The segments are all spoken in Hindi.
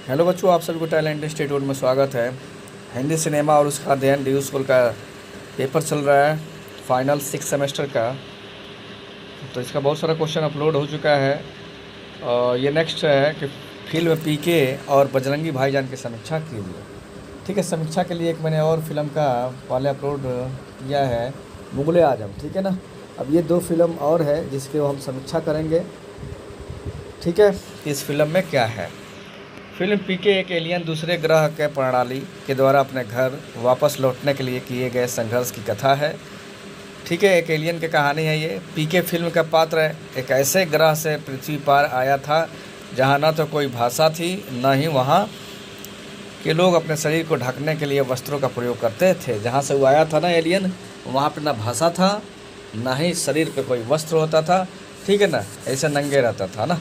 हेलो बच्चों, आप सभी को टैलेंट इंस्टीट्यूट में स्वागत है। हिंदी सिनेमा और उसका अध्ययन डी स्कूल का पेपर चल रहा है, फाइनल 6 सेमेस्टर का। तो इसका बहुत सारा क्वेश्चन अपलोड हो चुका है और ये नेक्स्ट है कि फिल्म पीके और बजरंगी भाईजान की समीक्षा कीजिए। ठीक है, समीक्षा के लिए एक मैंने और फिल्म का पहले अपलोड किया है, मुगले आजम। ठीक है ना, अब ये 2 फिल्म और है जिसके हम समीक्षा करेंगे। ठीक है, इस फिल्म में क्या है। फिल्म पीके एक एलियन दूसरे ग्रह के प्रणाली के द्वारा अपने घर वापस लौटने के लिए किए गए संघर्ष की कथा है। ठीक है, एक एलियन की कहानी है ये। पीके फिल्म का पात्र एक ऐसे ग्रह से पृथ्वी पर आया था जहां न तो कोई भाषा थी, न ही वहां के लोग अपने शरीर को ढकने के लिए वस्त्रों का प्रयोग करते थे। जहां से वो आया था ना एलियन, वहां पर ना भाषा था, ना ही शरीर पे कोई वस्त्र होता था। ठीक है ना, ऐसे नंगे रहता था ना।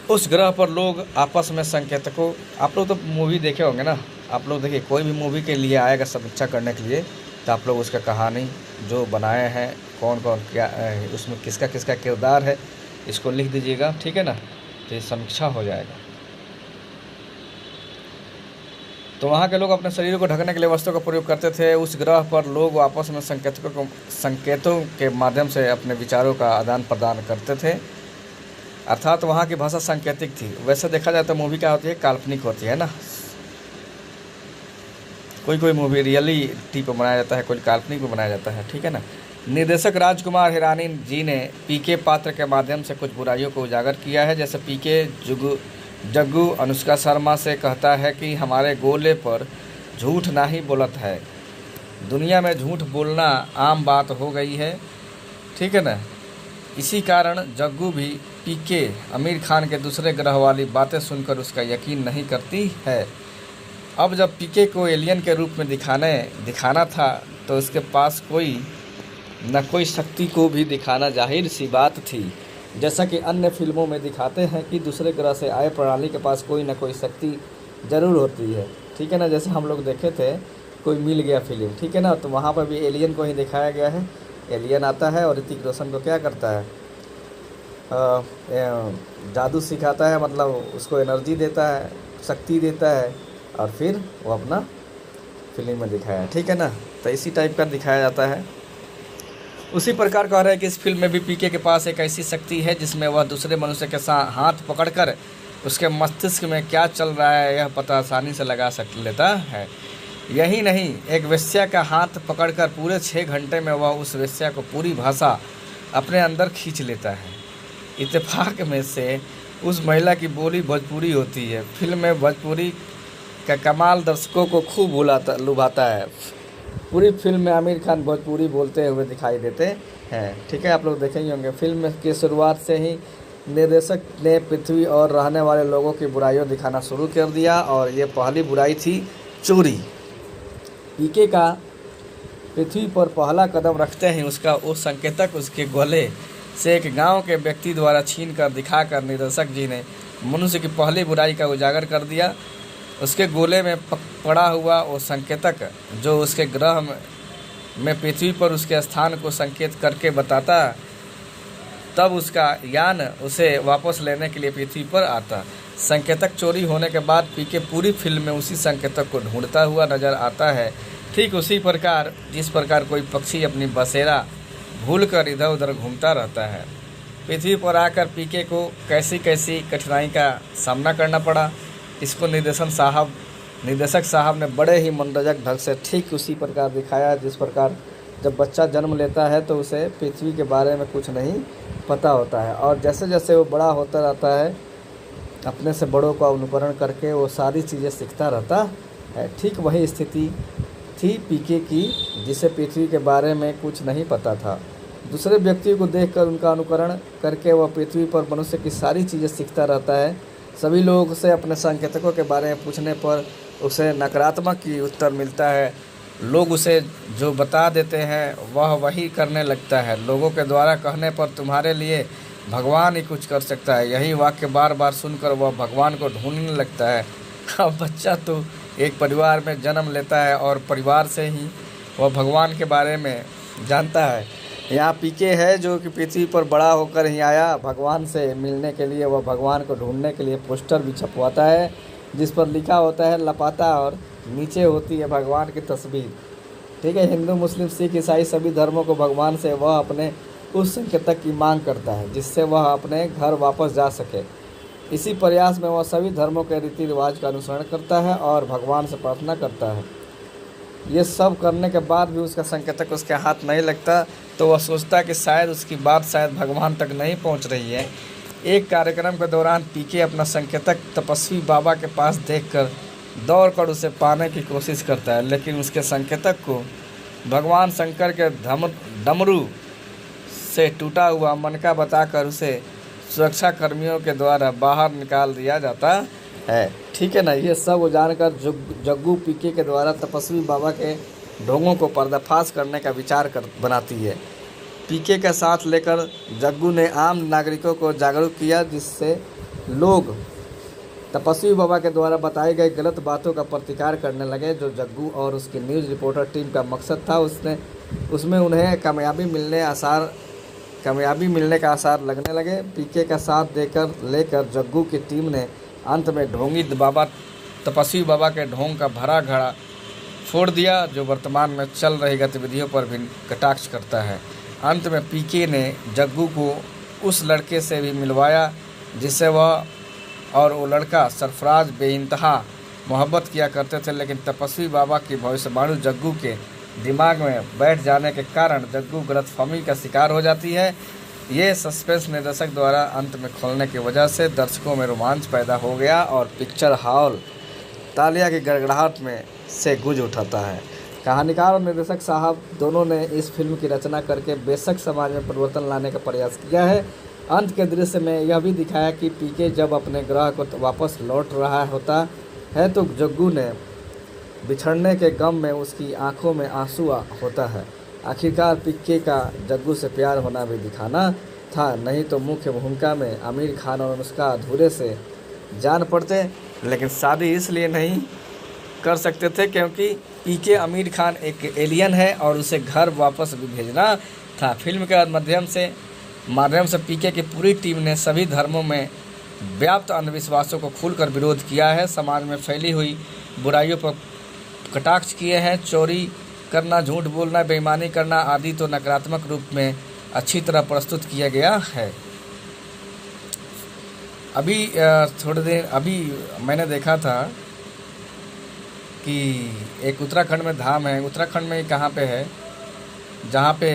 उस ग्रह पर लोग आपस में संकेतकों, आप लोग तो मूवी देखे होंगे ना, आप लोग देखिए कोई भी मूवी के लिए आएगा समीक्षा करने के लिए तो आप लोग उसका कहानी जो बनाए हैं, कौन कौन क्या उसमें किसका किसका किरदार है, इसको लिख दीजिएगा। ठीक है ना, तो ये समीक्षा हो जाएगा। तो वहाँ के लोग अपने शरीर को ढकने के लिए वस्त्रों का प्रयोग करते थे। उस ग्रह पर लोग आपस में संकेतों के माध्यम से अपने विचारों का आदान प्रदान करते थे, अर्थात वहाँ की भाषा सांकेतिक थी। वैसे देखा जाए तो मूवी क्या होती है, काल्पनिक होती है ना। कोई मूवी रियलिटी पर बनाया जाता है, कोई काल्पनिक पर बनाया जाता है। ठीक है ना। निर्देशक राजकुमार हिरानी जी ने पीके पात्र के माध्यम से कुछ बुराइयों को उजागर किया है। जैसे पीके जग्गू अनुष्का शर्मा से कहता है कि हमारे गोले पर झूठ ना ही बोलत है, दुनिया में झूठ बोलना आम बात हो गई है। ठीक है ना। इसी कारण जग्गू भी पीके आमिर खान के दूसरे ग्रह वाली बातें सुनकर उसका यकीन नहीं करती है। अब जब पीके को एलियन के रूप में दिखाना था तो उसके पास कोई शक्ति को भी दिखाना जाहिर सी बात थी। जैसा कि अन्य फिल्मों में दिखाते हैं कि दूसरे ग्रह से आए प्रणाली के पास कोई ना कोई शक्ति ज़रूर होती है। ठीक है ना, जैसे हम लोग देखे थे कोई मिल गया फिल्म। ठीक है ना, तो वहाँ पर भी एलियन को ही दिखाया गया है। एलियन आता है और ऋतिक रोशन को क्या करता है, जादू सिखाता है, मतलब उसको एनर्जी देता है, शक्ति देता है, और फिर वो अपना फिल्म में दिखाया है। ठीक है ना, तो इसी टाइप का दिखाया जाता है। उसी प्रकार कह रहे हैं कि इस फिल्म में भी पीके के पास एक ऐसी शक्ति है जिसमें वह दूसरे मनुष्य के साथ हाथ पकड़कर उसके मस्तिष्क में क्या चल रहा है यह पता आसानी से लेता है। यही नहीं, एक वेश्या का हाथ पकड़कर पूरे 6 घंटे में वह उस वेश्या को पूरी भाषा अपने अंदर खींच लेता है। इत्तेफाक में से उस महिला की बोली भोजपुरी होती है। फिल्म में भोजपुरी का कमाल दर्शकों को खूब लुभाता है। पूरी फिल्म में आमिर खान भोजपुरी बोलते हुए दिखाई देते हैं। ठीक है, आप लोग देखे ही होंगे। फिल्म की शुरुआत से ही निर्देशक ने पृथ्वी और रहने वाले लोगों की बुराइयों दिखाना शुरू कर दिया, और ये पहली बुराई थी चोरी। पीके का पृथ्वी पर पहला कदम रखते ही उसका वो संकेतक उसके गोले से एक गांव के व्यक्ति द्वारा छीन कर दिखाकर निर्देशक जी ने मनुष्य की पहली बुराई का उजागर कर दिया। उसके गोले में पड़ा हुआ वो संकेतक जो उसके ग्रह में पृथ्वी पर उसके स्थान को संकेत करके बताता, तब उसका यान उसे वापस लेने के लिए पृथ्वी पर आता। संकेतक चोरी होने के बाद पीके पूरी फिल्म में उसी संकेतक को ढूंढता हुआ नजर आता है। ठीक उसी प्रकार जिस प्रकार कोई पक्षी अपनी बसेरा भूलकर इधर उधर घूमता रहता है। पृथ्वी पर आकर पीके को कैसी कैसी कठिनाई का सामना करना पड़ा, इसको निर्देशक साहब ने बड़े ही मनोरंजक ढंग से ठीक उसी प्रकार दिखाया जिस प्रकार जब बच्चा जन्म लेता है तो उसे पृथ्वी के बारे में कुछ नहीं पता होता है, और जैसे जैसे वो बड़ा होता रहता है अपने से बड़ों का अनुकरण करके वो सारी चीज़ें सीखता रहता है। ठीक वही स्थिति थी पीके की, जिसे पृथ्वी के बारे में कुछ नहीं पता था। दूसरे व्यक्तियों को देखकर उनका अनुकरण करके वह पृथ्वी पर मनुष्य की सारी चीज़ें सीखता रहता है। सभी लोगों से अपने संकेतकों के बारे में पूछने पर उसे नकारात्मक ही उत्तर मिलता है। लोग उसे जो बता देते हैं वह वही करने लगता है। लोगों के द्वारा कहने पर तुम्हारे लिए भगवान ही कुछ कर सकता है, यही वाक्य बार बार सुनकर वह भगवान को ढूंढने लगता है। अब बच्चा तो एक परिवार में जन्म लेता है और परिवार से ही वह भगवान के बारे में जानता है। यहाँ पीके है जो कि पृथ्वी पर बड़ा होकर ही आया भगवान से मिलने के लिए, वह भगवान को ढूंढने के लिए पोस्टर भी छपवाता है जिस पर लिखा होता है लापता और नीचे होती है भगवान की तस्वीर। ठीक है, हिंदू मुस्लिम सिख ईसाई सभी धर्मों को भगवान से वह अपने उस संकेतक की मांग करता है जिससे वह अपने घर वापस जा सके। इसी प्रयास में वह सभी धर्मों के रीति रिवाज का अनुसरण करता है और भगवान से प्रार्थना करता है। ये सब करने के बाद भी उसका संकेतक उसके हाथ नहीं लगता तो वह सोचता कि शायद उसकी बात शायद भगवान तक नहीं पहुंच रही है। एक कार्यक्रम के दौरान पीके अपना संकेतक तपस्वी बाबा के पास देखकर दौड़कर उसे पाने की कोशिश करता है, लेकिन उसके संकेतक को भगवान शंकर के डमरू से टूटा हुआ मनका बताकर उसे सुरक्षा कर्मियों के द्वारा बाहर निकाल दिया जाता है। ठीक है ना, ये सब जानकर जग्गू पीके के द्वारा तपस्वी बाबा के ढोंगों को पर्दाफाश करने का विचार बनाती है। पीके का साथ लेकर जग्गू ने आम नागरिकों को जागरूक किया, जिससे लोग तपस्वी बाबा के द्वारा बताई गई गलत बातों का प्रतिकार करने लगे। जो जग्गू और उसकी न्यूज़ रिपोर्टर टीम का मकसद था उसमें उन्हें कामयाबी मिलने का आसार लगने लगे। पीके का साथ लेकर जग्गू की टीम ने अंत में ढोंगी बाबा तपस्वी बाबा के ढोंग का भरा घड़ा फोड़ दिया, जो वर्तमान में चल रही गतिविधियों पर भी कटाक्ष करता है। अंत में पीके ने जग्गू को उस लड़के से भी मिलवाया जिससे वह और वो लड़का सरफराज बेइंतहा मोहब्बत किया करते थे, लेकिन तपस्वी बाबा की भविष्यवाणी जग्गू के दिमाग में बैठ जाने के कारण जग्गू गलतफहमी का शिकार हो जाती है। ये सस्पेंस निर्देशक द्वारा अंत में खोलने की वजह से दर्शकों में रोमांच पैदा हो गया और पिक्चर हॉल तालियां की गड़गड़ाहट में से गूंज उठाता है। कहानीकार और निर्देशक साहब दोनों ने इस फिल्म की रचना करके बेशक समाज में परिवर्तन लाने का प्रयास किया है। अंत के दृश्य में यह भी दिखाया कि पीके जब अपने ग्रह को वापस लौट रहा होता है तो जग्गू ने बिछड़ने के गम में उसकी आंखों में आंसू होता है। आखिरकार पीके का जग्गू से प्यार होना भी दिखाना था, नहीं तो मुख्य भूमिका में आमिर खान और अनुष्का अधूरे से जान पड़ते। लेकिन शादी इसलिए नहीं कर सकते थे क्योंकि पीके आमिर खान एक एलियन है और उसे घर वापस भी भेजना था। फिल्म के माध्यम से पीके की पूरी टीम ने सभी धर्मों में व्याप्त अंधविश्वासों को खुलकर विरोध किया है, समाज में फैली हुई बुराइयों पर कटाक्ष किए हैं। चोरी करना, झूठ बोलना, बेईमानी करना आदि तो नकारात्मक रूप में अच्छी तरह प्रस्तुत किया गया है। अभी मैंने देखा था कि एक उत्तराखंड में धाम है। उत्तराखंड में कहाँ पे है, जहाँ पे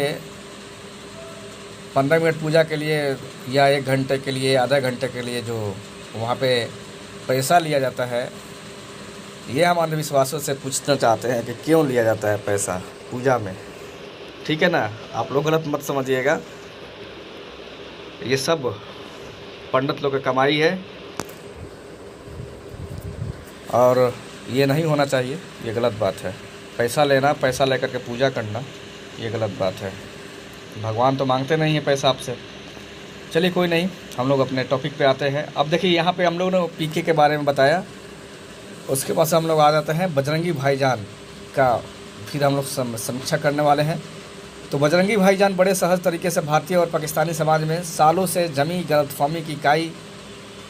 15 मिनट पूजा के लिए या 1 घंटे के लिए, आधा घंटे के लिए जो वहाँ पे पैसा लिया जाता है। ये हम अंधविश्वासों से पूछना चाहते हैं कि क्यों लिया जाता है पैसा पूजा में। ठीक है ना, आप लोग गलत मत समझिएगा, ये सब पंडित लोग की कमाई है और ये नहीं होना चाहिए, ये गलत बात है। पैसा लेना, पैसा लेकर के पूजा करना, ये गलत बात है। भगवान तो मांगते नहीं है पैसा आपसे। चलिए कोई नहीं, हम लोग अपने टॉपिक पे आते हैं। अब देखिए यहाँ पे हम लोग ने पीके के बारे में बताया, उसके बाद हम लोग आ जाते हैं बजरंगी भाईजान का, फिर हम लोग समीक्षा करने वाले हैं। तो बजरंगी भाईजान बड़े सहज तरीके से भारतीय और पाकिस्तानी समाज में सालों से जमी गलतफहमी की काई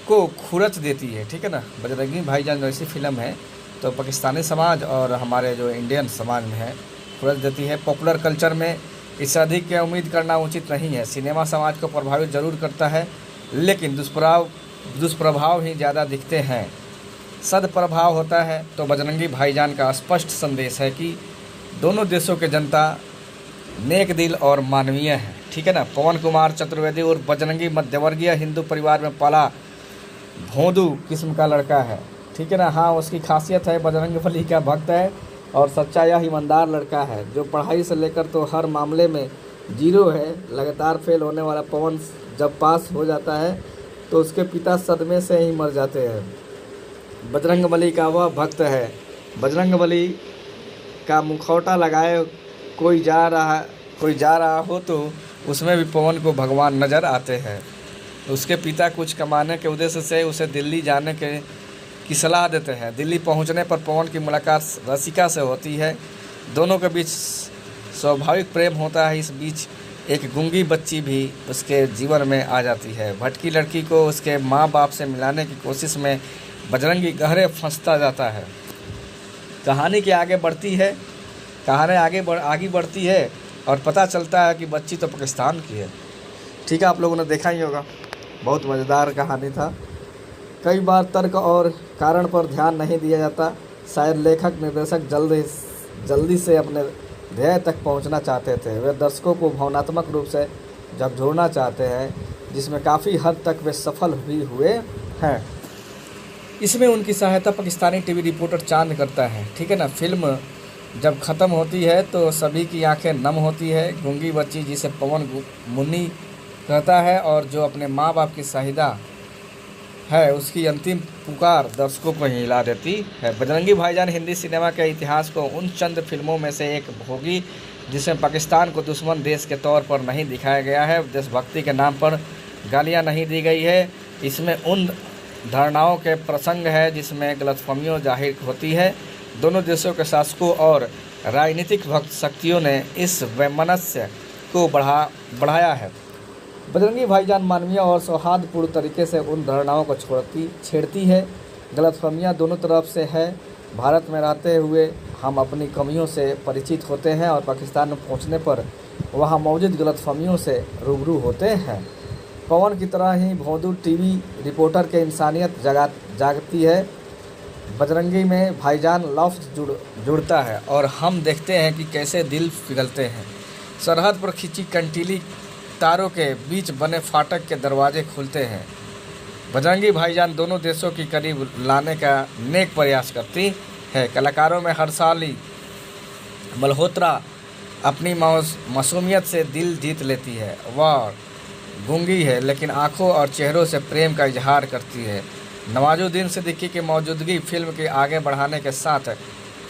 को खुरच देती है। ठीक है ना, बजरंगी भाईजान जो ऐसी फिल्म है तो पाकिस्तानी समाज और हमारे जो इंडियन समाज में है खुरच देती है। पॉपुलर कल्चर में इससे अधिक की उम्मीद करना उचित नहीं है। सिनेमा समाज को प्रभावित जरूर करता है, लेकिन दुष्प्रभाव ही ज़्यादा दिखते हैं, सदप्रभाव होता है। तो बजरंगी भाईजान का स्पष्ट संदेश है कि दोनों देशों के जनता नेक दिल और मानवीय है। ठीक है ना। पवन कुमार चतुर्वेदी और बजरंगी मध्यवर्गीय हिंदू परिवार में पाला भोंदू किस्म का लड़का है। ठीक है ना। हाँ, उसकी खासियत है बजरंगबली का भक्त है और सच्चा या ईमानदार लड़का है जो पढ़ाई से लेकर तो हर मामले में जीरो है। लगातार फेल होने वाला पवन जब पास हो जाता है तो उसके पिता सदमे से ही मर जाते हैं। बजरंगबली का वह भक्त है। बजरंगबली का मुखौटा लगाए कोई जा रहा हो तो उसमें भी पवन को भगवान नज़र आते हैं। उसके पिता कुछ कमाने के उद्देश्य से उसे दिल्ली जाने की सलाह देते हैं। दिल्ली पहुंचने पर पवन की मुलाकात रसिका से होती है। दोनों के बीच स्वाभाविक प्रेम होता है। इस बीच एक गूंगी बच्ची भी उसके जीवन में आ जाती है। भटकी लड़की को उसके माँ बाप से मिलाने की कोशिश में बजरंगी गहरे फंसता जाता है। कहानी के आगे बढ़ती है, कहानी आगे बढ़ती है और पता चलता है कि बच्ची तो पाकिस्तान की है। ठीक है, आप लोगों ने देखा ही होगा, बहुत मज़ेदार कहानी था। कई बार तर्क और कारण पर ध्यान नहीं दिया जाता। शायद लेखक निर्देशक जल्दी से अपने ध्येय तक पहुंचना चाहते थे। वे दर्शकों को भावनात्मक रूप से झकझोरना चाहते हैं, जिसमें काफ़ी हद तक वे सफल भी हुए हैं। इसमें उनकी सहायता पाकिस्तानी टीवी रिपोर्टर चांद करता है। ठीक है ना। फिल्म जब ख़त्म होती है तो सभी की आंखें नम होती है। गूंगी बच्ची, जिसे पवन मुन्नी कहता है और जो अपने माँ बाप की शाहिदा है, उसकी अंतिम पुकार दर्शकों को हिला देती है। बजरंगी भाईजान हिंदी सिनेमा के इतिहास को उन चंद फिल्मों में से एक होगी जिसमें पाकिस्तान को दुश्मन देश के तौर पर नहीं दिखाया गया है, देशभक्ति के नाम पर गालियां नहीं दी गई है। इसमें उन धारणाओं के प्रसंग है जिसमें गलतफहमियों जाहिर होती है। दोनों देशों के शासकों और राजनीतिक भक्त शक्तियों ने इस वैमनस्य को बढ़ाया है। बजरंगी भाईजान मानवीय और सौहार्दपूर्ण तरीके से उन धारणाओं को छेड़ती है। गलतफहमियां दोनों तरफ से है। भारत में रहते हुए हम अपनी कमियों से परिचित होते हैं और पाकिस्तान में पहुंचने पर वहां मौजूद गलतफहमियों से रूबरू होते हैं। पवन की तरह ही भोंदू टीवी रिपोर्टर के इंसानियत जागती है। बजरंगी में भाईजान लफ्ज़ जुड़ता है और हम देखते हैं कि कैसे दिल पिघलते हैं। सरहद पर खिंची कंटीली तारों के बीच बने फाटक के दरवाजे खुलते हैं। बजरंगी भाईजान दोनों देशों की करीब लाने का नेक प्रयास करती है। कलाकारों में हर्षाली मल्होत्रा अपनी मासूमियत से दिल जीत लेती है। वह गूंगी है लेकिन आंखों और चेहरों से प्रेम का इजहार करती है। नवाजुद्दीन सिद्दीकी की मौजूदगी फिल्म के आगे बढ़ाने के साथ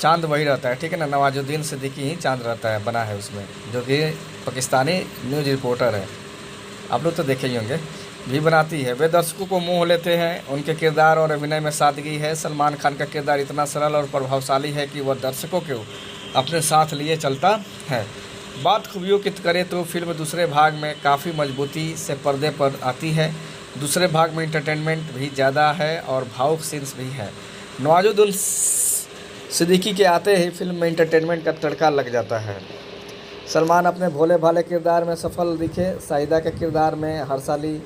चांद वही रहता है। ठीक है ना। नवाजुद्दीन सिद्दीकी ही चांद रहता है, बना है उसमें, जो कि पाकिस्तानी न्यूज़ रिपोर्टर है। आप लोग तो देखे ही होंगे। भी बनाती है। वे दर्शकों को मोह लेते हैं। उनके किरदार और अभिनय में सादगी है। सलमान खान का किरदार इतना सरल और प्रभावशाली है कि वह दर्शकों को अपने साथ लिए चलता है। बात खूबियों की करें तो फिल्म दूसरे भाग में काफ़ी मजबूती से पर्दे पर आती है। दूसरे भाग में इंटरटेनमेंट भी ज़्यादा है और भावुक सीन्स भी है। नवाजुद्दीन सिद्दीकी के आते ही फिल्म में इंटरटेनमेंट का तड़का लग जाता है। सलमान अपने भोले भाले किरदार में सफल दिखे। शाहिदा के किरदार में हर्षाली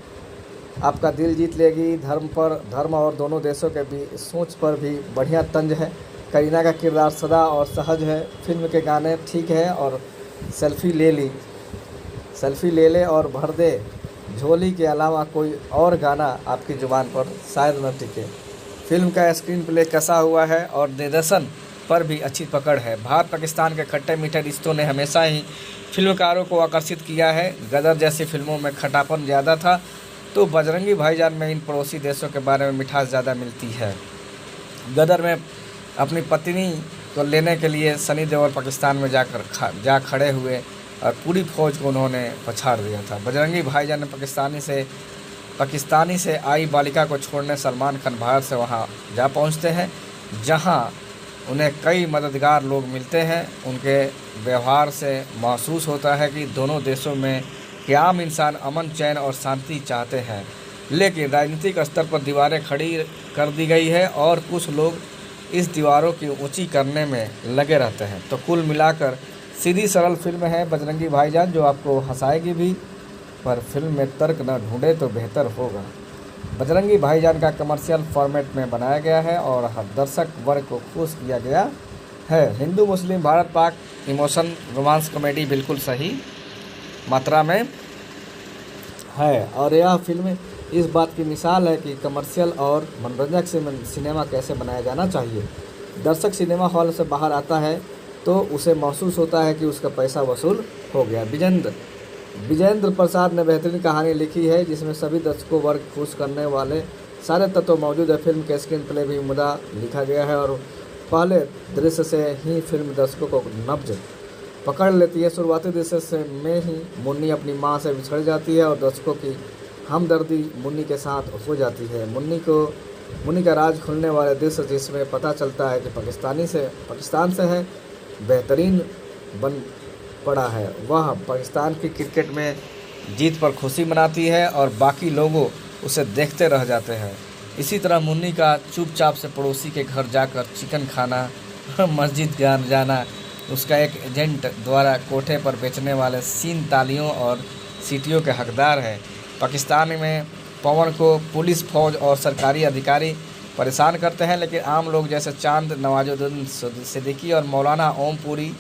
आपका दिल जीत लेगी। धर्म और दोनों देशों के भी सोच पर भी बढ़िया तंज है। करीना का किरदार सदा और सहज है। फिल्म के गाने ठीक है और सेल्फी ले ले और भर दे झोली के अलावा कोई और गाना आपकी ज़ुबान पर शायद न टिके। फिल्म का स्क्रीन प्ले कसा हुआ है और निर्देशन पर भी अच्छी पकड़ है। भारत पाकिस्तान के खट्टे मीठे रिश्तों ने हमेशा ही फिल्मकारों को आकर्षित किया है। गदर जैसी फिल्मों में खटापन ज़्यादा था तो बजरंगी भाईजान में इन पड़ोसी देशों के बारे में मिठास ज़्यादा मिलती है। गदर में अपनी पत्नी को लेने के लिए सनी देओल पाकिस्तान में जा खड़े हुए और पूरी फौज को उन्होंने पछाड़ दिया था। बजरंगी भाईजान ने पाकिस्तानी से आई बालिका को छोड़ने सलमान खान भारत से वहां जा पहुंचते हैं, जहां उन्हें कई मददगार लोग मिलते हैं। उनके व्यवहार से महसूस होता है कि दोनों देशों में कि आम इंसान अमन, चैन और शांति चाहते हैं, लेकिन राजनीतिक स्तर पर दीवारें खड़ी कर दी गई है और कुछ लोग इस दीवारों की ऊंची करने में लगे रहते हैं। तो कुल मिलाकर सीधी सरल फिल्म है बजरंगी भाईजान, जो आपको हंसाएगी भी, पर फिल्म में तर्क न ढूंढे तो बेहतर होगा। बजरंगी भाईजान का कमर्शियल फॉर्मेट में बनाया गया है और हर दर्शक वर्ग को खुश किया गया है। हिंदू मुस्लिम Bharat Pak emotion romance comedy बिल्कुल सही मात्रा में है और यह फिल्म इस बात की मिसाल है कि कमर्शियल और मनोरंजक सिनेमा कैसे बनाया जाना चाहिए। दर्शक सिनेमा हॉल से बाहर आता है तो उसे महसूस होता है कि उसका पैसा वसूल हो गया। विजेंद्र प्रसाद ने बेहतरीन कहानी लिखी है जिसमें सभी दर्शकों वर्ग खुश करने वाले सारे तत्व मौजूद है। फिल्म के स्क्रीन प्ले भी उम्दा लिखा गया है और पहले दृश्य से ही फिल्म दर्शकों को नब्ज पकड़ लेती है। शुरुआती दृश्य में ही मुन्नी अपनी मां से बिछड़ जाती है और दर्शकों की हमदर्दी मुन्नी के साथ हो जाती है। मुन्नी का राज खुलने वाले दृश्य जिसमें पता चलता है कि पाकिस्तान से है बेहतरीन बन पड़ा है। वह पाकिस्तान की क्रिकेट में जीत पर खुशी मनाती है और बाकी लोगों उसे देखते रह जाते हैं। इसी तरह मुन्नी का चुपचाप से पड़ोसी के घर जाकर चिकन खाना, मस्जिद जाना, उसका एक एजेंट द्वारा कोठे पर बेचने वाले सीन तालियों और सीटियों के हकदार है। पाकिस्तान में पवन को पुलिस, फौज और सरकारी अधिकारी परेशान करते हैं, लेकिन आम लोग जैसे चांद, नवाजुद्दीन सिद्दीकी और मौलाना ओमपुरी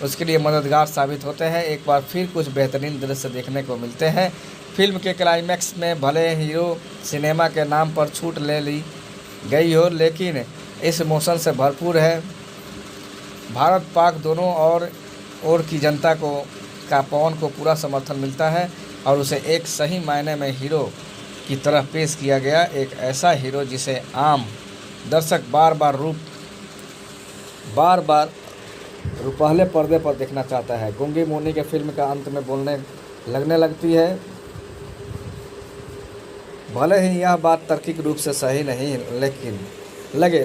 उसके लिए मददगार साबित होते हैं। एक बार फिर कुछ बेहतरीन दृश्य देखने को मिलते हैं। फिल्म के क्लाइमैक्स में भले हीरो सिनेमा के नाम पर छूट ले ली गई हो, लेकिन इस इमोशन से भरपूर है। भारत पाक दोनों ओर की जनता का पवन को पूरा समर्थन मिलता है और उसे एक सही मायने में हीरो की तरह पेश किया गया। एक ऐसा हीरो जिसे आम दर्शक बार बार रुपहले पर्दे पर देखना चाहता है। गूंगी मुन्नी के फिल्म का अंत में बोलने लगने लगती है। भले ही यह बात तार्किक रूप से सही नहीं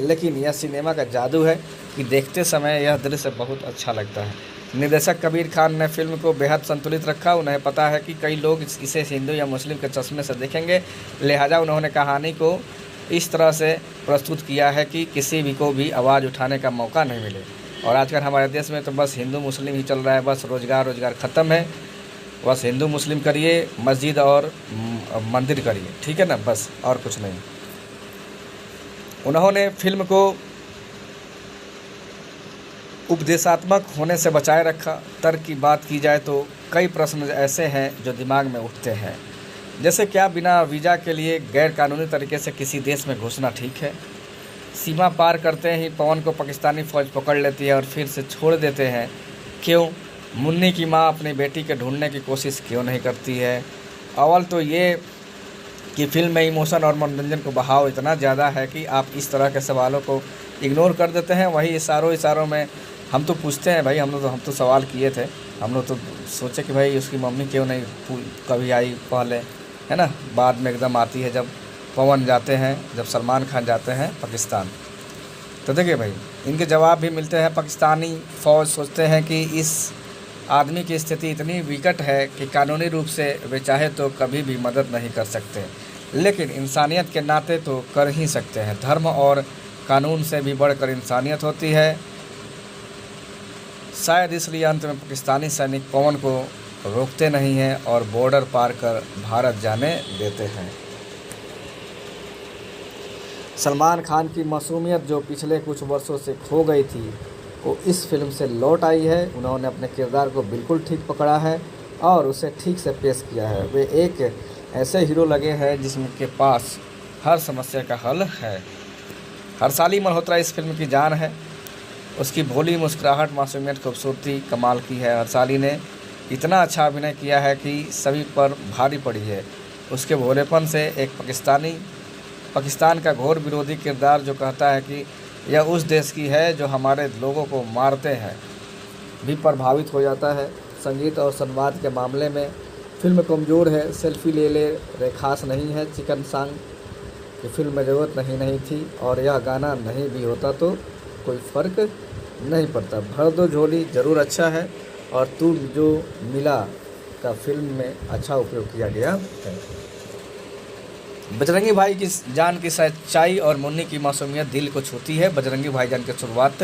लेकिन यह सिनेमा का जादू है कि देखते समय यह दृश्य बहुत अच्छा लगता है। निर्देशक कबीर खान ने फिल्म को बेहद संतुलित रखा। उन्हें पता है कि कई लोग इसे हिंदू या मुस्लिम के चश्मे से देखेंगे, लिहाजा उन्होंने कहानी को इस तरह से प्रस्तुत किया है कि किसी भी को भी आवाज़ उठाने का मौका नहीं मिले। और आजकल हमारे देश में तो बस हिंदू मुस्लिम ही चल रहा है, बस रोज़गार ख़त्म है, बस हिंदू मुस्लिम करिए, मस्जिद और मंदिर करिए, ठीक है ना, बस और कुछ नहीं। उन्होंने फिल्म को उपदेशात्मक होने से बचाए रखा। तर्क की बात की जाए तो कई प्रश्न ऐसे हैं जो दिमाग में उठते हैं, जैसे क्या बिना वीज़ा के लिए गैर कानूनी तरीके से किसी देश में घुसना ठीक है? सीमा पार करते ही पवन को पाकिस्तानी फ़ौज पकड़ लेती है और फिर से छोड़ देते हैं, क्यों? मुन्नी की माँ अपनी बेटी के ढूंढने की कोशिश क्यों नहीं करती है? अव्वल तो ये कि फिल्म में इमोशन और मनोरंजन को बहाव इतना ज़्यादा है कि आप इस तरह के सवालों को इग्नोर कर देते हैं। वही इशारों में हम तो पूछते हैं भाई, हम तो सवाल किए थे, हम लोग तो सोचे कि भाई उसकी मम्मी क्यों नहीं कभी आई पहले, है ना, बाद में एकदम आती है जब पवन जाते हैं, जब सलमान खान जाते हैं पाकिस्तान। तो देखिए भाई, इनके जवाब भी मिलते हैं। पाकिस्तानी फ़ौज सोचते हैं कि इस आदमी की स्थिति इतनी विकट है कि कानूनी रूप से वे चाहे तो कभी भी मदद नहीं कर सकते, लेकिन इंसानियत के नाते तो कर ही सकते हैं। धर्म और कानून से भी बढ़कर इंसानियत होती है। शायद इसलिए अंत में पाकिस्तानी सैनिक पवन को रोकते नहीं हैं और बॉर्डर पार कर भारत जाने देते हैं। सलमान खान की मासूमियत जो पिछले कुछ वर्षों से खो गई थी, वो इस फिल्म से लौट आई है। उन्होंने अपने किरदार को बिल्कुल ठीक पकड़ा है और उसे ठीक से पेश किया है। वे एक ऐसे हीरो लगे हैं जिसके पास हर समस्या का हल है। हर्षाली मल्होत्रा इस फिल्म की जान है। उसकी भोली मुस्कुराहट, मासूमियत, खूबसूरती कमाल की है। हर्षाली ने इतना अच्छा अभिनय किया है कि सभी पर भारी पड़ी है। उसके भोलेपन से एक पाकिस्तान का घोर विरोधी किरदार जो कहता है कि यह उस देश की है जो हमारे लोगों को मारते हैं, भी प्रभावित हो जाता है। संगीत और संवाद के मामले में फिल्म कमज़ोर है। सेल्फी ले ले रे खास नहीं है। चिकन सॉन्ग की फिल्म में ज़रूरत नहीं थी और यह गाना नहीं भी होता तो कोई फ़र्क नहीं पड़ता। भर दो झोली ज़रूर अच्छा है और तू जो मिला का फिल्म में अच्छा उपयोग किया गया है। बजरंगी भाई की जान की सच्चाई और मुन्नी की मासूमियत दिल को छूती है। बजरंगी भाईजान की शुरुआत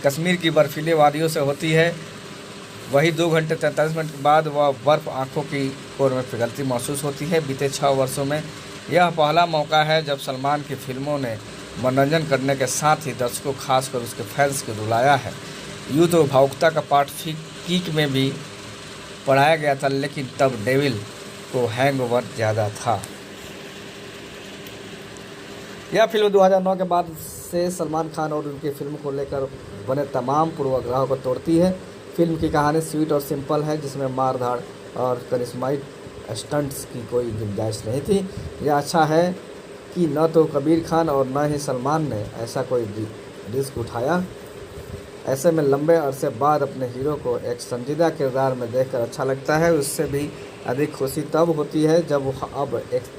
कश्मीर की बर्फीले वादियों से होती है। वही 2 घंटे 43 मिनट के बाद वह बर्फ़ आँखों की ओर में पिघलती महसूस होती है। बीते 6 वर्षों में यह पहला मौका है जब सलमान की फिल्मों ने मनोरंजन करने के साथ ही दर्शकों, खासकर उसके फैंस को रुलाया है। यूँ तो भावुकता का पाठ पीक में भी पढ़ाया गया था, लेकिन तब डेविल को हैंगओवर ज़्यादा था। यह फिल्म 2009 के बाद से सलमान खान और उनकी फिल्म को लेकर बने तमाम पूर्वाग्रहों को तोड़ती है। फिल्म की कहानी स्वीट और सिंपल है, जिसमें मारधाड़ और करिश्माई स्टंट्स की कोई गुंजाइश नहीं थी। यह अच्छा है कि न तो कबीर खान और न ही सलमान ने ऐसा कोई रिस्क उठाया। ऐसे में लंबे अरसे बाद अपने हीरो को एक संजीदा किरदार में देखकर अच्छा लगता है। उससे भी अधिक खुशी तब होती है जब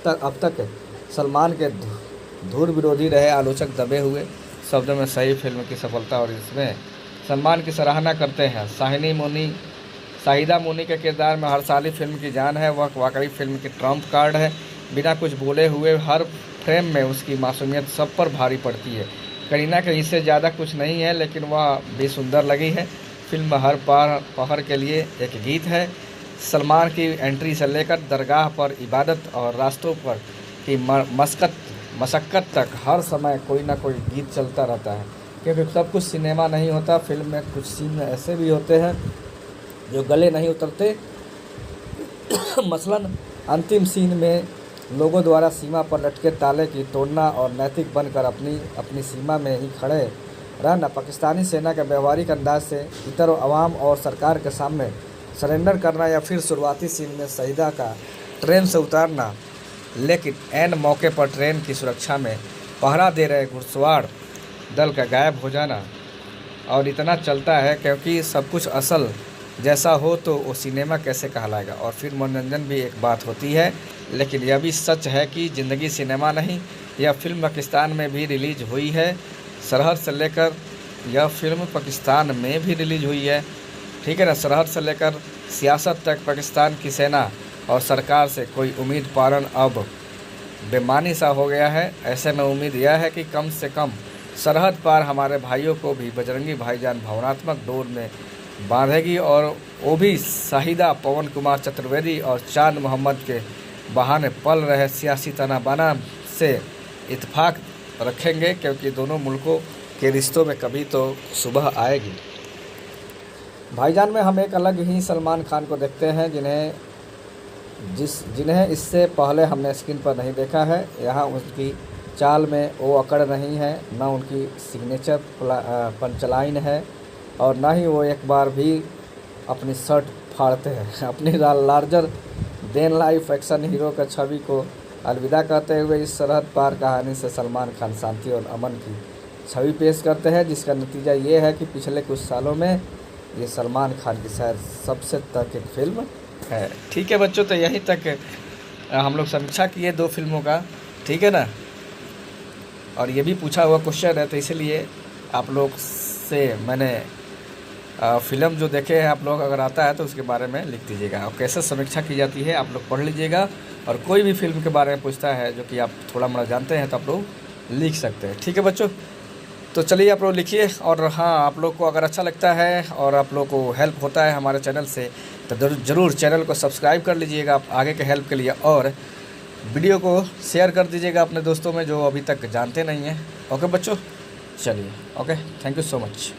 अब तक सलमान के धुर विरोधी रहे आलोचक दबे हुए शब्दों में सही फिल्म की सफलता और इसमें सलमान की सराहना करते हैं। शाहिदा मुनी के किरदार में हर्षाली फिल्म की जान है। वह वाकई फिल्म की ट्रम्प कार्ड है। बिना कुछ बोले हुए हर फ्रेम में उसकी मासूमियत सब पर भारी पड़ती है। करीना कहीं से ज़्यादा कुछ नहीं है, लेकिन वह बेसुंदर लगी है। फिल्म हर पहर के लिए एक गीत है। सलमान की एंट्री से लेकर दरगाह पर इबादत और रास्तों पर की मशक्क़त तक हर समय कोई ना कोई गीत चलता रहता है, क्योंकि सब कुछ सिनेमा नहीं होता। फिल्म में कुछ सीन ऐसे भी होते हैं जो गले नहीं उतरते। मसलन अंतिम सीन में लोगों द्वारा सीमा पर लटके ताले की तोड़ना और नैतिक बनकर अपनी सीमा में ही खड़े रहना। पाकिस्तानी सेना के व्यवहारिक अंदाज से इतर अवाम और सरकार के सामने सरेंडर करना, या फिर शुरुआती सीन में शहीदा का ट्रेन से उतारना, लेकिन ऐन मौके पर ट्रेन की सुरक्षा में पहरा दे रहे घुड़सवार दल का गायब हो जाना। और इतना चलता है क्योंकि सब कुछ असल जैसा हो तो वो सिनेमा कैसे कहलाएगा। और फिर मनोरंजन भी एक बात होती है, लेकिन यह भी सच है कि ज़िंदगी सिनेमा नहीं। यह फिल्म पाकिस्तान में भी रिलीज हुई है, सरहद से लेकर यह फिल्म पाकिस्तान में भी रिलीज हुई है, ठीक है ना। सरहद से लेकर सियासत तक पाकिस्तान की सेना और सरकार से कोई उम्मीद पालन अब बेमानी सा हो गया है। ऐसे में उम्मीद यह है कि कम से कम सरहद पार हमारे भाइयों को भी बजरंगी भाईजान भावनात्मक डोर में बांधेगी, और वो भी शाहिदा पवन कुमार चतुर्वेदी और चांद मोहम्मद के बहाने पल रहे सियासी तनाबाना से इत्तेफाक रखेंगे, क्योंकि दोनों मुल्कों के रिश्तों में कभी तो सुबह आएगी। भाईजान में हम एक अलग ही सलमान खान को देखते हैं, जिन्हें इससे पहले हमने स्क्रीन पर नहीं देखा है। यहाँ उनकी चाल में वो अकड़ नहीं है, ना उनकी सिग्नेचर पंचलाइन है, और ना ही वो एक बार भी अपनी शर्ट फाड़ते हैं। अपनी larger than life action hero का छवि को अलविदा कहते हुए इस सरहद पार कहानी से सलमान खान शांति और अमन की छवि पेश करते हैं, जिसका नतीजा ये है कि पिछले कुछ सालों में ये सलमान खान की शायद सबसे तार्किक फिल्म है। ठीक है बच्चों, तो यहीं तक हम लोग समीक्षा किए 2 फिल्मों का, ठीक है ना। और ये भी पूछा हुआ क्वेश्चन है, तो इसलिए आप लोग से मैंने फ़िल्म जो देखे हैं आप लोग, अगर आता है तो उसके बारे में लिख दीजिएगा, और कैसे समीक्षा की जाती है आप लोग पढ़ लीजिएगा। और कोई भी फिल्म के बारे में पूछता है जो कि आप थोड़ा मोड़ा जानते हैं तो आप लोग लिख सकते हैं, ठीक है बच्चों। तो चलिए आप लोग लिखिए, और हाँ, आप लोग को अगर अच्छा लगता है और आप लोग को हेल्प होता है हमारे चैनल से, तो ज़रूर चैनल को सब्सक्राइब कर लीजिएगा आप आगे के हेल्प के लिए, और वीडियो को शेयर कर दीजिएगा अपने दोस्तों में जो अभी तक जानते नहीं हैं। ओके बच्चों, चलिए, okay, thank you so much.